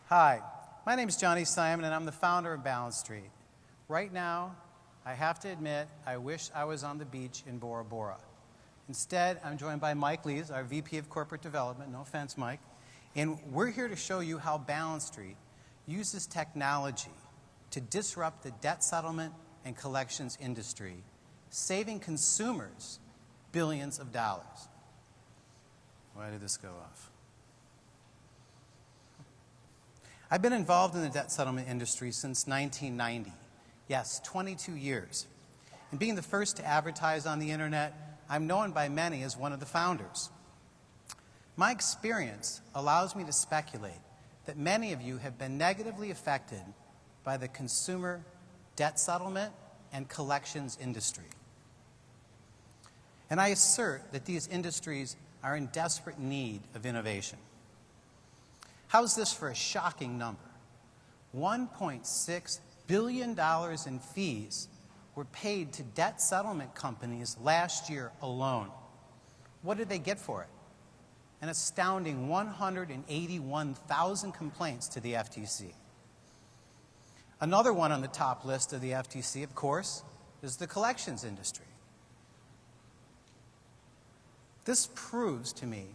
Hi, my name is Johnny Simon and I'm the founder of BalanceStreet. Right now, I have to admit, I wish I was on the beach in Bora Bora. Instead, I'm joined by Mike Lees, our VP of Corporate Development, no offense, Mike, and we're here to show you how BalanceStreet uses technology to disrupt the debt settlement and collections industry, saving consumers billions of dollars. Why did this go off? I've been involved in the debt settlement industry since 1990. Yes, 22 years. And being the first to advertise on the internet, I'm known by many as one of the founders. My experience allows me to speculate that many of you have been negatively affected by the consumer debt settlement and collections industry. And I assert that these industries are in desperate need of innovation. How's this for a shocking number? $1.6 billion in fees were paid to debt settlement companies last year alone. What did they get for it? An astounding 181,000 complaints to the FTC. Another one on the top list of the FTC, of course, is the collections industry. This proves to me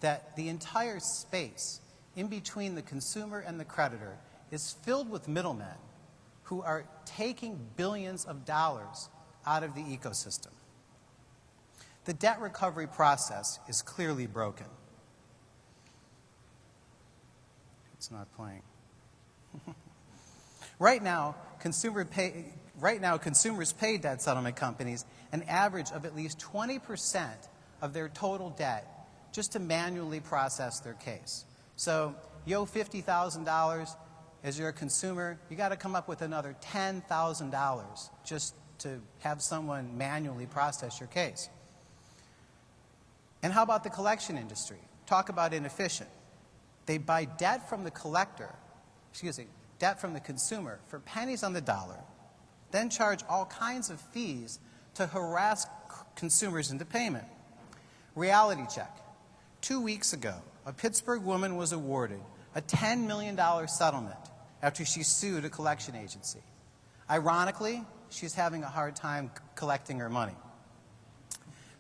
that the entire space in between the consumer and the creditor is filled with middlemen who are taking billions of dollars out of the ecosystem. The debt recovery process is clearly broken. It's not playing. Right now, consumers pay debt settlement companies an average of at least 20% of their total debt just to manually process their case. So you owe $50,000 as you're a consumer, you got to come up with another $10,000 just to have someone manually process your case. And how about the collection industry? Talk about inefficient. They buy debt from the debt from the consumer for pennies on the dollar, then charge all kinds of fees to harass consumers into payment. Reality check. 2 weeks ago, a Pittsburgh woman was awarded a $10 million settlement after she sued a collection agency. Ironically, she's having a hard time collecting her money.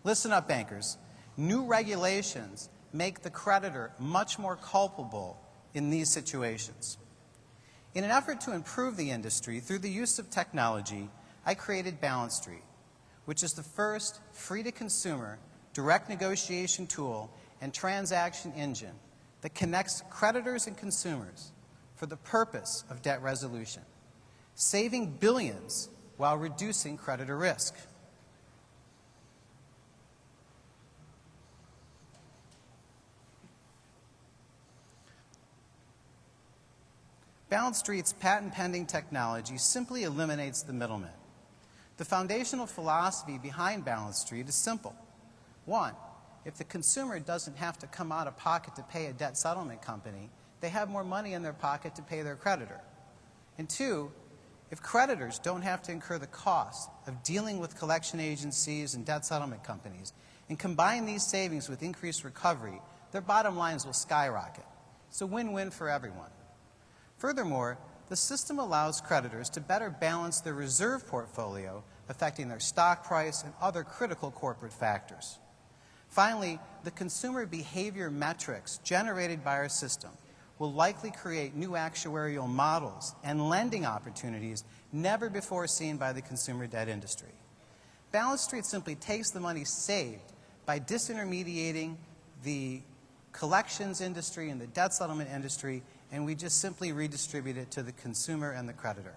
Listen up, bankers. New regulations make the creditor much more culpable in these situations. In an effort to improve the industry through the use of technology, I created BalanceStreet, which is the first free-to-consumer direct negotiation tool and transaction engine that connects creditors and consumers for the purpose of debt resolution, saving billions while reducing creditor risk. BalanceStreet's patent-pending technology simply eliminates the middleman. The foundational philosophy behind BalanceStreet is simple. One, if the consumer doesn't have to come out of pocket to pay a debt settlement company, they have more money in their pocket to pay their creditor. And two, if creditors don't have to incur the cost of dealing with collection agencies and debt settlement companies, and combine these savings with increased recovery, their bottom lines will skyrocket. It's a win-win for everyone. Furthermore, the system allows creditors to better balance their reserve portfolio, affecting their stock price and other critical corporate factors. Finally, the consumer behavior metrics generated by our system will likely create new actuarial models and lending opportunities never before seen by the consumer debt industry. BalanceStreet simply takes the money saved by disintermediating the collections industry and the debt settlement industry, and we just simply redistribute it to the consumer and the creditor.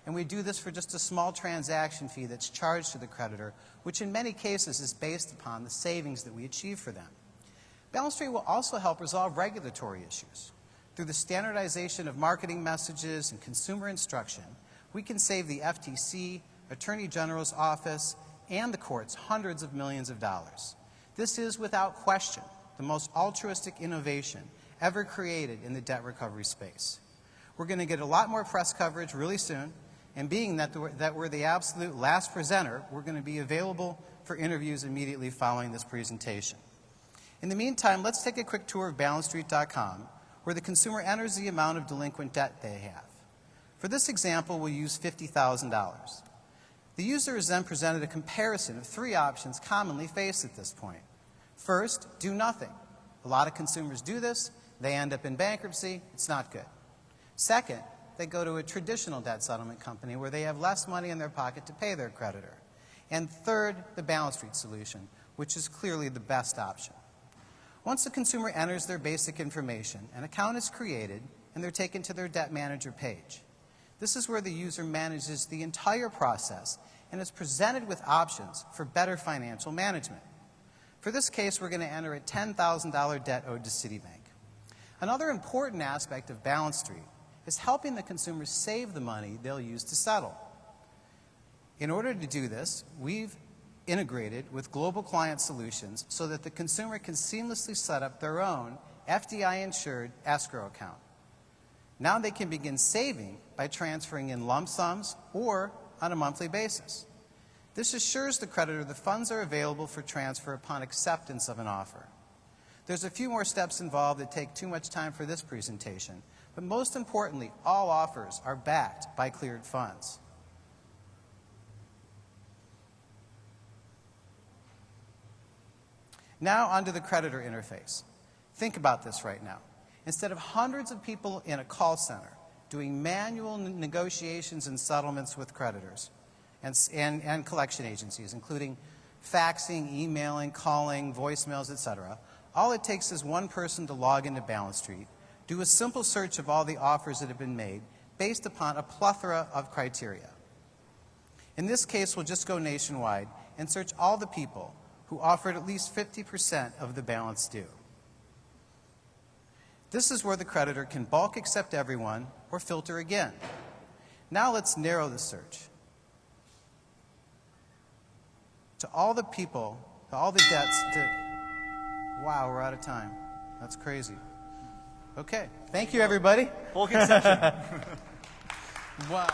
And we do this for just a small transaction fee that's charged to the creditor, which in many cases is based upon the savings that we achieve for them. BalanceStreet will also help resolve regulatory issues. Through the standardization of marketing messages and consumer instruction, we can save the FTC, Attorney General's office, and the courts hundreds of millions of dollars. This is, without question, the most altruistic innovation ever created in the debt recovery space. We're going to get a lot more press coverage really soon, and being that we're the absolute last presenter, we're going to be available for interviews immediately following this presentation. In the meantime, let's take a quick tour of BalanceStreet.com, where the consumer enters the amount of delinquent debt they have. For this example, we'll use $50,000. The user is then presented a comparison of three options commonly faced at this point. First, do nothing. A lot of consumers do this. They end up in bankruptcy. It's not good. Second, they go to a traditional debt settlement company where they have less money in their pocket to pay their creditor. And third, the BalanceStreet solution, which is clearly the best option. Once the consumer enters their basic information, an account is created and they're taken to their debt manager page. This is where the user manages the entire process and is presented with options for better financial management. For this case, we're going to enter a $10,000 debt owed to Citibank. Another important aspect of BalanceStreet is helping the consumers save the money they'll use to settle. In order to do this, we've integrated with global client solutions so that the consumer can seamlessly set up their own FDI-insured escrow account. Now they can begin saving by transferring in lump sums or on a monthly basis. This assures the creditor the funds are available for transfer upon acceptance of an offer. There's a few more steps involved that take too much time for this presentation, but most importantly, all offers are backed by cleared funds. Now onto the creditor interface. Think about this right now. Instead of hundreds of people in a call center doing manual negotiations and settlements with creditors and collection agencies, including faxing, emailing, calling, voicemails, etc., all it takes is one person to log into BalanceStreet, do a simple search of all the offers that have been made based upon a plethora of criteria. In this case, we'll just go nationwide and search all the people who offered at least 50% of the balance due. This is where the creditor can bulk accept everyone or filter again. Now let's narrow the search to all the people, to all the debts. Wow, we're out of time. That's crazy. Okay, thank you, everybody. Full concession. Wow.